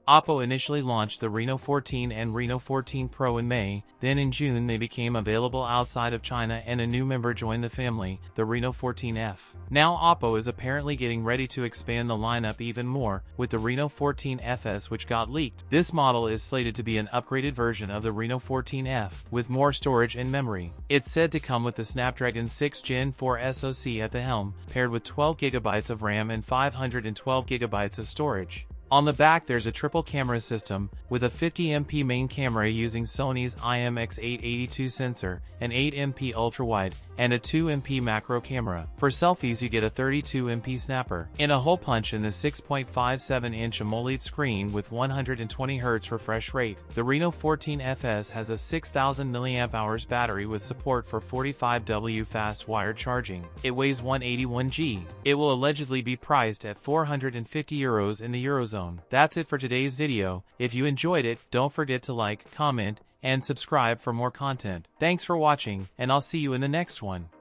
Oppo initially launched the Reno14 and Reno14 Pro in May, then in June they became available outside of China and a new member joined the family, the Reno14 F. Now Oppo is apparently getting ready to expand the lineup even more, with the Reno14 FS which got leaked. This model is slated to be an upgraded version of the Reno14 F, with more storage and memory. It's said to come with the Snapdragon 6 Gen 4 SoC at the helm, paired with 12GB of RAM and 512GB of storage. On the back there's a triple camera system, with a 50MP main camera using Sony's IMX882 sensor, an 8MP ultrawide, and a 2MP macro camera. For selfies you get a 32MP snapper. In a hole punch in the 6.57-inch AMOLED screen with 120Hz refresh rate. The Reno14 FS has a 6000 mAh battery with support for 45W fast wired charging. It weighs 181g. It will allegedly be priced at €450 in the Eurozone. That's it for today's video. If you enjoyed it, don't forget to like, comment, and subscribe for more content. Thanks for watching, and I'll see you in the next one.